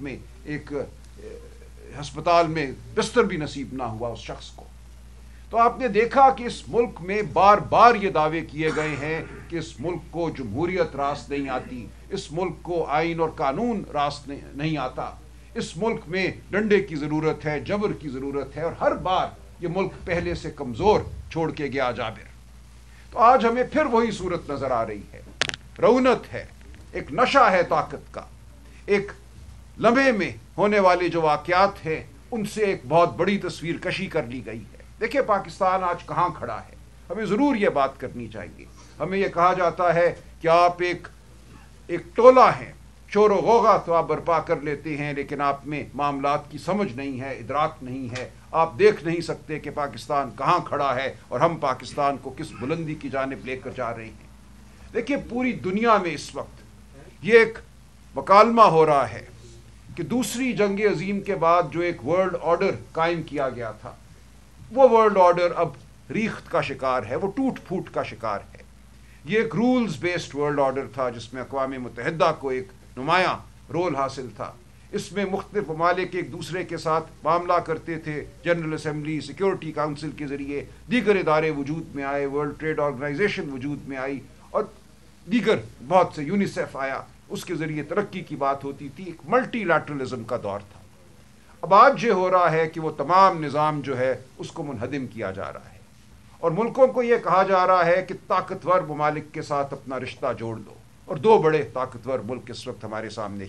میں ایک ہسپتال میں بستر بھی نصیب نہ ہوا اس شخص کو. تو آپ نے دیکھا کہ اس ملک میں بار بار یہ دعوے کیے گئے ہیں کہ اس ملک کو جمہوریت راست نہیں آتی، اس ملک کو آئین اور قانون راست نہیں آتا، اس ملک میں ڈنڈے کی ضرورت ہے، جبر کی ضرورت ہے، اور ہر بار یہ ملک پہلے سے کمزور چھوڑ کے گیا جابر. تو آج ہمیں پھر وہی صورت نظر آ رہی ہے. رونت ہے، ایک نشہ ہے طاقت کا، ایک لمحے میں ہونے والے جو واقعات ہیں ان سے ایک بہت بڑی تصویر کشی کر لی گئی ہے. دیکھیں پاکستان آج کہاں کھڑا ہے، ہمیں ضرور یہ بات کرنی چاہیے. ہمیں یہ کہا جاتا ہے کہ آپ ایک ٹولہ ہیں، شور و غوغا تو آپ برپا کر لیتے ہیں، لیکن آپ میں معاملات کی سمجھ نہیں ہے، ادراک نہیں ہے، آپ دیکھ نہیں سکتے کہ پاکستان کہاں کھڑا ہے اور ہم پاکستان کو کس بلندی کی جانب لے کر جا رہے ہیں. دیکھیں پوری دنیا میں اس وقت یہ ایک مکالمہ ہو رہا ہے کہ دوسری جنگ عظیم کے بعد جو ایک ورلڈ آرڈر قائم کیا گیا تھا، وہ ورلڈ آرڈر اب ریخت کا شکار ہے، وہ ٹوٹ پھوٹ کا شکار ہے. یہ ایک رولز بیسڈ ورلڈ آرڈر تھا جس میں اقوام متحدہ کو ایک نمایاں رول حاصل تھا. اس میں مختلف ممالک ایک دوسرے کے ساتھ معاملہ کرتے تھے، جنرل اسمبلی، سیکورٹی کونسل کے ذریعے دیگر ادارے وجود میں آئے، ورلڈ ٹریڈ آرگنائزیشن وجود میں آئی، اور دیگر بہت سے، یونیسیف آیا، اس کے ذریعے ترقی کی بات ہوتی تھی. ایک ملٹی لیٹرلزم کا دور تھا. اب آج یہ ہو رہا ہے کہ وہ تمام نظام جو ہے اس کو منہدم کیا جا رہا ہے، اور ملکوں کو یہ کہا جا رہا ہے کہ طاقتور ممالک کے ساتھ اپنا رشتہ جوڑ دو. اور دو بڑے طاقتور ملک اس وقت ہمارے سامنے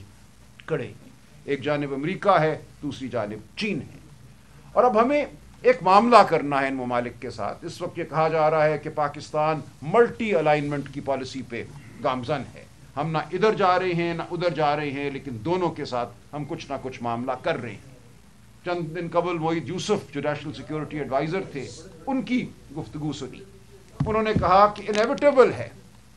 کھڑے ہیں، ایک جانب امریکہ ہے، دوسری جانب چین ہے. اور اب ہمیں ایک معاملہ کرنا ہے ان ممالک کے ساتھ. اس وقت یہ کہا جا رہا ہے کہ پاکستان ملٹی الائنمنٹ کی پالیسی پہ گامزن ہے، ہم نہ ادھر جا رہے ہیں نہ ادھر جا رہے ہیں، لیکن دونوں کے ساتھ ہم کچھ نہ کچھ معاملہ کر رہے ہیں. چند دن قبل معید یوسف جو نیشنل سیکورٹی ایڈوائزر تھے، ان کی گفتگو سنی. انہوں نے کہا کہ انیویٹیبل ہے،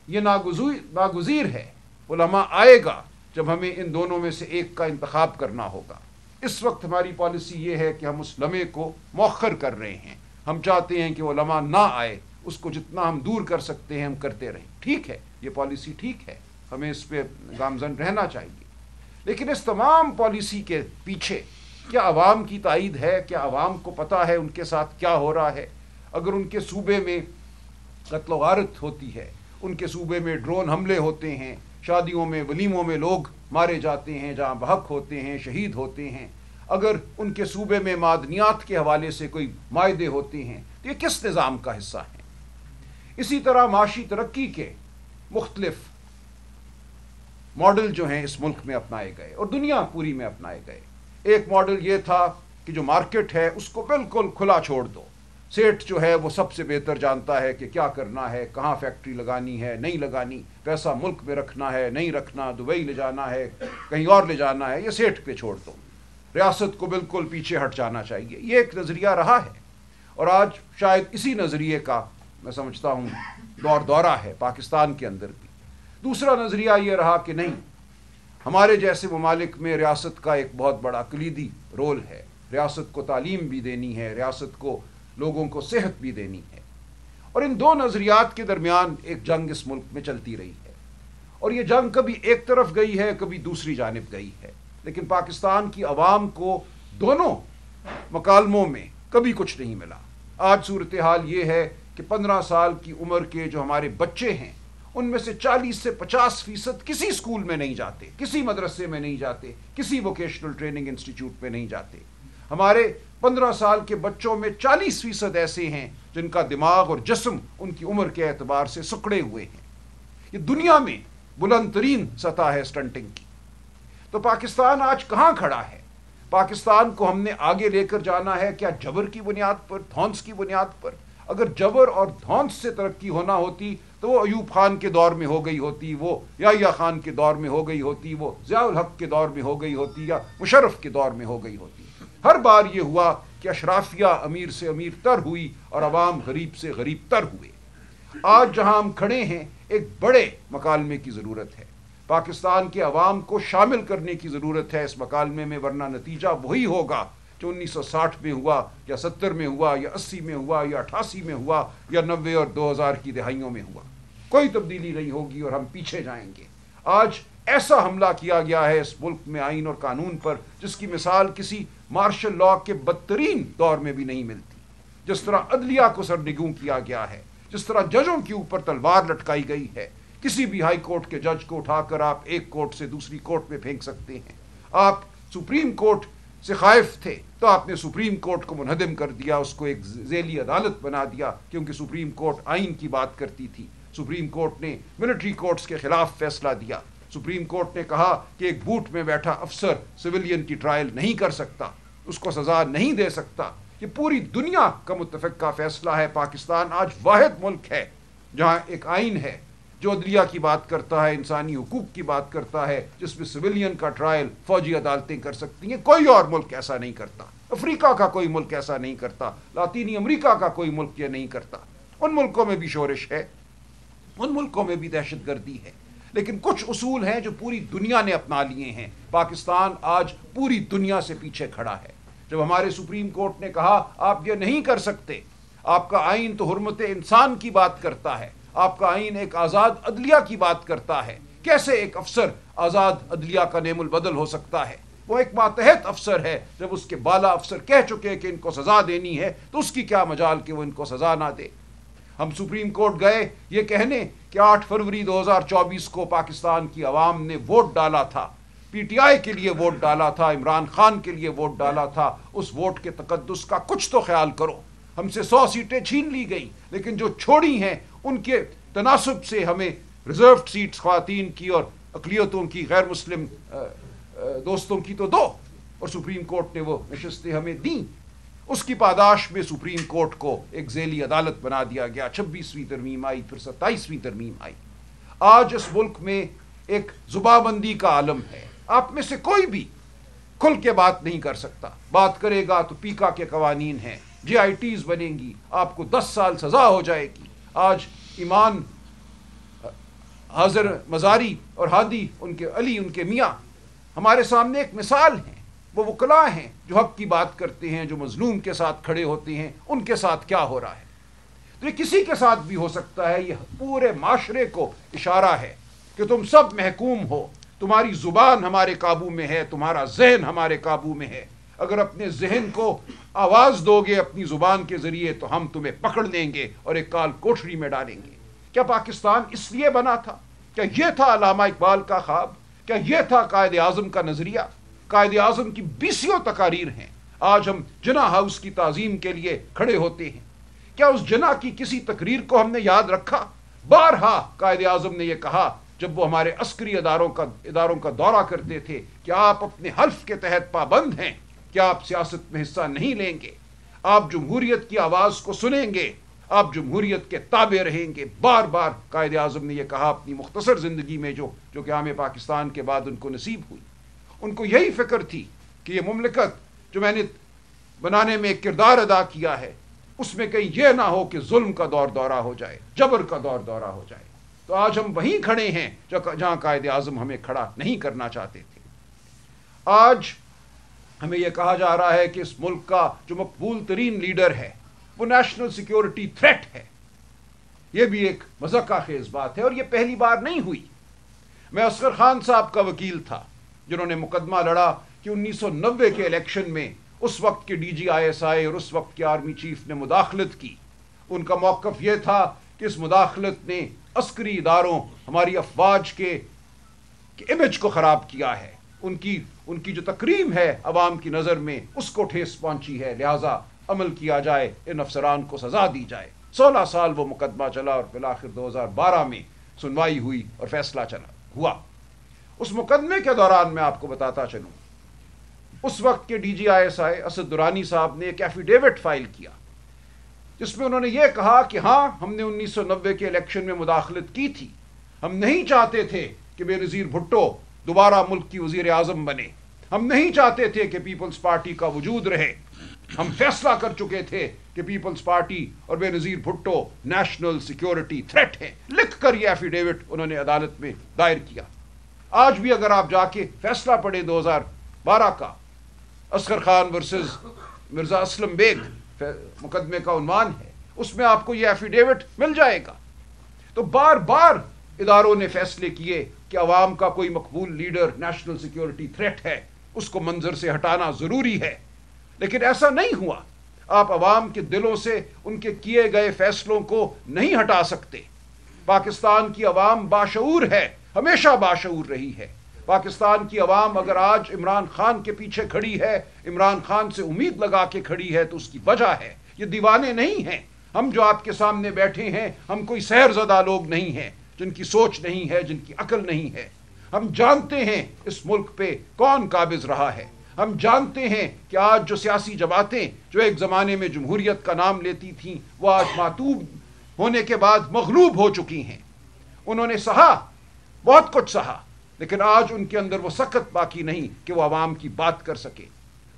یہ ناگزیر ہے، علماء آئے گا جب ہمیں ان دونوں میں سے ایک کا انتخاب کرنا ہوگا. اس وقت ہماری پالیسی یہ ہے کہ ہم اس لمحے کو مؤخر کر رہے ہیں. ہم چاہتے ہیں کہ علماء نہ آئے، اس کو جتنا ہم دور کر سکتے ہیں ہم کرتے رہیں. ٹھیک ہے، یہ پالیسی ٹھیک ہے، ہمیں اس پہ گامزن رہنا چاہیے. لیکن اس تمام پالیسی کے پیچھے کیا عوام کی تائید ہے؟ کیا عوام کو پتہ ہے ان کے ساتھ کیا ہو رہا ہے؟ اگر ان کے صوبے میں قتل و غارت ہوتی ہے، ان کے صوبے میں ڈرون حملے ہوتے ہیں، شادیوں میں، ولیموں میں لوگ مارے جاتے ہیں، جہاں بحق ہوتے ہیں، شہید ہوتے ہیں، اگر ان کے صوبے میں معدنیات کے حوالے سے کوئی معاہدے ہوتے ہیں، تو یہ کس نظام کا حصہ ہیں؟ اسی طرح معاشی ترقی کے مختلف ماڈل جو ہیں اس ملک میں اپنائے گئے اور دنیا پوری میں اپنائے گئے. ایک ماڈل یہ تھا کہ جو مارکیٹ ہے اس کو بالکل کھلا چھوڑ دو، سیٹ جو ہے وہ سب سے بہتر جانتا ہے کہ کیا کرنا ہے، کہاں فیکٹری لگانی ہے، نہیں لگانی، پیسہ ملک میں رکھنا ہے، نہیں رکھنا، دبئی لے جانا ہے، کہیں اور لے جانا ہے، یہ سیٹ پہ چھوڑ دو. ریاست کو بالکل پیچھے ہٹ جانا چاہیے. یہ ایک نظریہ رہا ہے، اور آج شاید اسی نظریے کا میں سمجھتا ہوں دورہ ہے پاکستان کے اندر بھی. دوسرا نظریہ یہ رہا کہ نہیں، ہمارے جیسے ممالک میں ریاست کا ایک بہت بڑا کلیدی رول ہے، ریاست کو تعلیم بھی دینی ہے، ریاست کو لوگوں کو صحت بھی دینی ہے. اور ان دو نظریات کے درمیان ایک جنگ اس ملک میں چلتی رہی ہے، اور یہ جنگ کبھی ایک طرف گئی ہے، کبھی دوسری جانب گئی ہے. لیکن پاکستان کی عوام کو دونوں مکالموں میں کبھی کچھ نہیں ملا. آج صورتحال یہ ہے کہ 15 سال کی عمر کے جو ہمارے بچے ہیں، ان میں سے 40 سے 50% کسی اسکول میں نہیں جاتے، کسی مدرسے میں نہیں جاتے، کسی ووکیشنل ٹریننگ انسٹیٹیوٹ میں نہیں جاتے. ہمارے 15 سال کے بچوں میں 40% ایسے ہیں جن کا دماغ اور جسم ان کی عمر کے اعتبار سے سکڑے ہوئے ہیں. یہ دنیا میں بلند ترین سطح ہے سٹنٹنگ کی. تو پاکستان آج کہاں کھڑا ہے؟ پاکستان کو ہم نے آگے لے کر جانا ہے کیا جبر کی بنیاد پر، دھونس کی بنیاد پر؟ اگر جبر اور دھونس سے ترقی ہونا ہوتی تو وہ ایوب خان کے دور میں ہو گئی ہوتی، وہ یحییٰ خان کے دور میں ہو گئی ہوتی، وہ ضیاء الحق کے دور میں ہو گئی ہوتی، یا مشرف کے دور میں ہو گئی ہوتی. ہر بار یہ ہوا کہ اشرافیہ امیر سے امیر تر ہوئی اور عوام غریب سے غریب تر ہوئے. آج جہاں ہم کھڑے ہیں ایک بڑے مکالمے کی ضرورت ہے. پاکستان کے عوام کو شامل کرنے کی ضرورت ہے اس مکالمے میں، ورنہ نتیجہ وہی ہوگا جو 1960 میں ہوا، یا 70 میں ہوا، یا 80 میں ہوا، یا 88 میں ہوا، یا 90 اور 2000 کی دہائیوں میں ہوا. کوئی تبدیلی نہیں ہوگی اور ہم پیچھے جائیں گے. آج ایسا حملہ کیا گیا ہے اس ملک میں آئین اور قانون پر جس کی مثال کسی مارشل لا کے بدترین دور میں بھی نہیں ملتی. جس طرح عدلیہ کو سرنگوں کیا گیا ہے، جس طرح ججوں کے اوپر تلوار لٹکائی گئی ہے. کسی بھی ہائی کورٹ کے جج کو اٹھا کر آپ ایک کورٹ سے دوسری کورٹ میں پھینک سکتے ہیں. آپ سپریم کورٹ سے خائف تھے تو آپ نے سپریم کورٹ کو منہدم کر دیا، اس کو ایک ذیلی عدالت بنا دیا، کیونکہ سپریم کورٹ آئین کی بات کرتی تھی. سپریم کورٹ نے ملٹری کورٹس کے خلاف فیصلہ دیا. سپریم کورٹ نے کہا کہ ایک بوٹ میں بیٹھا افسر سویلین کی ٹرائل نہیں کر سکتا، اس کو سزا نہیں دے سکتا. یہ پوری دنیا کا متفق کا فیصلہ ہے. پاکستان آج واحد ملک ہے جہاں ایک آئین ہے جو عدلیہ کی بات کرتا ہے، انسانی حقوق کی بات کرتا ہے، جس میں سویلین کا ٹرائل فوجی عدالتیں کر سکتی ہیں. کوئی اور ملک ایسا نہیں کرتا. افریقہ کا کوئی ملک ایسا نہیں کرتا. لاطینی امریکہ کا کوئی ملک یہ نہیں کرتا. ان ملکوں میں بھی شورش ہے، ان ملکوں میں بھی دہشت گردی ہے، لیکن کچھ اصول ہیں جو پوری دنیا نے اپنا لیے ہیں. پاکستان آج پوری دنیا سے پیچھے کھڑا ہے. جب ہمارے سپریم کورٹ نے کہا آپ یہ نہیں کر سکتے، آپ کا آئین تو حرمت انسان کی بات کرتا ہے، آپ کا آئین ایک آزاد عدلیہ کی بات کرتا ہے، کیسے ایک افسر آزاد عدلیہ کا نعم البدل ہو سکتا ہے؟ وہ ایک ماتحت افسر ہے. جب اس کے بالا افسر کہہ چکے کہ ان کو سزا دینی ہے تو اس کی کیا مجال کہ وہ ان کو سزا نہ دے. ہم سپریم کورٹ گئے یہ کہنے کہ 8 فروری 2024 کو پاکستان کی عوام نے ووٹ ڈالا تھا، پی ٹی آئی کے لیے ووٹ ڈالا تھا، عمران خان کے لیے ووٹ ڈالا تھا. اس ووٹ کے تقدس کا کچھ تو خیال کرو. ہم سے 100 سیٹیں چھین لی گئیں، لیکن جو چھوڑی ہیں ان کے تناسب سے ہمیں ریزروڈ سیٹس خواتین کی اور اقلیتوں کی، غیر مسلم دوستوں کی تو دو، اور سپریم کورٹ نے وہ نشستیں ہمیں دیں. اس کی پاداش میں سپریم کورٹ کو ایک ذیلی عدالت بنا دیا گیا. 26ویں ترمیم آئی، پھر 27ویں ترمیم آئی. آج اس ملک میں ایک زبابندی کا عالم ہے. آپ میں سے کوئی بھی کھل کے بات نہیں کر سکتا. بات کرے گا تو پیکا کے قوانین ہیں، جی آئی ٹیز بنیں گی، آپ کو 10 سال سزا ہو جائے گی. آج ایمان حاضر مزاری اور ہادی ان کے علی ان کے میاں ہمارے سامنے ایک مثال ہیں. وہ وکلاء ہیں جو حق کی بات کرتے ہیں، جو مظلوم کے ساتھ کھڑے ہوتے ہیں. ان کے ساتھ کیا ہو رہا ہے؟ تو یہ کسی کے ساتھ بھی ہو سکتا ہے. یہ پورے معاشرے کو اشارہ ہے کہ تم سب محکوم ہو، تمہاری زبان ہمارے قابو میں ہے، تمہارا ذہن ہمارے قابو میں ہے. اگر اپنے ذہن کو آواز دو گے اپنی زبان کے ذریعے تو ہم تمہیں پکڑ لیں گے اور ایک کال کوٹری میں ڈالیں گے. کیا پاکستان اس لیے بنا تھا؟ کیا یہ تھا علامہ اقبال کا خواب؟ کیا یہ تھا قائد اعظم کا نظریہ؟ قائد اعظم کی 20 تقاریر ہیں. آج ہم جناح ہاؤس کی تعظیم کے لیے کھڑے ہوتے ہیں. کیا اس جناح کی کسی تقریر کو ہم نے یاد رکھا؟ بارہا قائد اعظم نے یہ کہا جب وہ ہمارے عسکری اداروں کا دورہ کرتے تھے کہ آپ اپنے حلف کے تحت پابند ہیں، کیا آپ سیاست میں حصہ نہیں لیں گے، آپ جمہوریت کی آواز کو سنیں گے، آپ جمہوریت کے تابع رہیں گے. بار بار قائد اعظم نے یہ کہا اپنی مختصر زندگی میں جو قیام پاکستان کے بعد ان کو نصیب ہوئی. ان کو یہی فکر تھی کہ یہ مملکت جو میں نے بنانے میں ایک کردار ادا کیا ہے اس میں کہیں یہ نہ ہو کہ ظلم کا دور دورہ ہو جائے، جبر کا دور دورہ ہو جائے. تو آج ہم وہیں کھڑے ہیں جہاں قائد اعظم ہمیں کھڑا نہیں کرنا چاہتے تھے. آج ہمیں یہ کہا جا رہا ہے کہ اس ملک کا جو مقبول ترین لیڈر ہے وہ نیشنل سیکیورٹی تھریٹ ہے. یہ بھی ایک مذاقہ خیز بات ہے اور یہ پہلی بار نہیں ہوئی. میں اصغر خان صاحب کا وکیل تھا جنہوں نے مقدمہ لڑا کہ 1990 کے الیکشن میں اس وقت کے ڈی جی آئی ایس آئی اور اس وقت کے آرمی چیف نے مداخلت کی. ان کا موقف یہ تھا کہ اس مداخلت نے عسکری اداروں، ہماری افواج کے امیج کو خراب کیا ہے. ان کی جو تکریم ہے عوام کی نظر میں اس کو ٹھیس پہنچی ہے، لہٰذا عمل کیا جائے، ان افسران کو سزا دی جائے. 16 سال وہ مقدمہ چلا اور بالآخر 2012 میں سنوائی ہوئی اور فیصلہ ہوا. اس مقدمے کے دوران میں آپ کو بتاتا چلوں، اس وقت کے D G I S I Asad Durrani صاحب نے ایک ایفیڈیوٹ فائل کیا جس میں انہوں نے یہ کہا کہ ہاں ہم نے 1990 کے الیکشن میں مداخلت کی تھی، ہم نہیں چاہتے تھے کہ بے نظیر بھٹو دوبارہ ملک کی وزیر اعظم بنے، ہم نہیں چاہتے تھے کہ پیپلز پارٹی کا وجود رہے، ہم فیصلہ کر چکے تھے کہ پیپلز پارٹی اور بے نظیر بھٹو نیشنل سیکیورٹی تھریٹ ہیں. لکھ کر یہ ایفیڈیوٹ انہوں نے عدالت میں دائر کیا. آج بھی اگر آپ جا کے فیصلہ پڑھیں 2012 کا اصغر خان ورسز مرزا اسلم بیگ مقدمے کا عنوان ہے، اس میں آپ کو یہ ایفیڈیوٹ مل جائے گا. تو بار بار اداروں نے فیصلے کیے کہ عوام کا کوئی مقبول لیڈر نیشنل سیکیورٹی تھریٹ ہے، اس کو منظر سے ہٹانا ضروری ہے، لیکن ایسا نہیں ہوا۔ آپ عوام کے دلوں سے ان کے کیے گئے فیصلوں کو نہیں ہٹا سکتے۔ پاکستان کی عوام باشعور ہے، ہمیشہ باشعور رہی ہے۔ پاکستان کی عوام اگر آج عمران خان کے پیچھے کھڑی ہے، عمران خان سے امید لگا کے کھڑی ہے، تو اس کی وجہ ہے، یہ دیوانے نہیں ہیں۔ ہم جو آپ کے سامنے بیٹھے ہیں، ہم کوئی سحر زدہ لوگ نہیں ہیں جن کی سوچ نہیں ہے، جن کی عقل نہیں ہے۔ ہم جانتے ہیں اس ملک پہ کون قابض رہا ہے۔ ہم جانتے ہیں کہ آج جو سیاسی جماعتیں جو ایک زمانے میں جمہوریت کا نام لیتی تھیں، وہ آج معتوب ہونے کے بعد مغلوب ہو چکی ہیں۔ انہوں نے سہا، بہت کچھ سہا، لیکن آج ان کے اندر وہ سخت باقی نہیں کہ وہ عوام کی بات کر سکے۔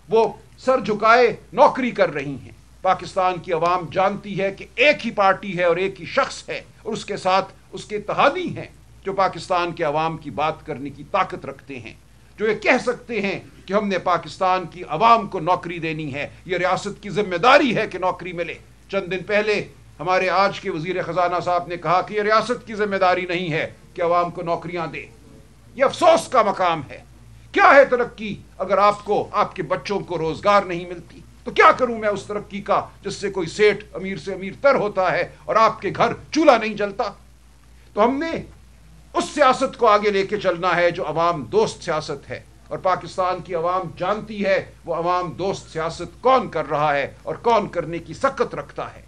وہ سر جھکائے نوکری کر رہی ہیں۔ پاکستان کی عوام جانتی ہے کہ ایک ہی پارٹی ہے اور ایک ہی شخص ہے، اور اس کے ساتھ اس کے اتحادی ہیں جو پاکستان کے عوام کی بات کرنے کی طاقت رکھتے ہیں، جو یہ کہہ سکتے ہیں کہ ہم نے پاکستان کی عوام کو نوکری دینی ہے، یہ ریاست کی ذمہ داری ہے کہ نوکری ملے۔ چند دن پہلے ہمارے آج کے وزیر خزانہ صاحب نے کہا کہ یہ ریاست کی ذمہ داری نہیں ہے کہ عوام کو نوکریاں دے۔ یہ افسوس کا مقام ہے۔ کیا ہے ترقی اگر آپ کو، آپ کے بچوں کو روزگار نہیں ملتی؟ تو کیا کروں میں اس ترقی کا جس سے کوئی سیٹ امیر سے امیر تر ہوتا ہے اور آپ کے گھر چولہا نہیں جلتا؟ تو ہم نے اس سیاست کو آگے لے کے چلنا ہے جو عوام دوست سیاست ہے، اور پاکستان کی عوام جانتی ہے وہ عوام دوست سیاست کون کر رہا ہے اور کون کرنے کی سخت رکھتا ہے۔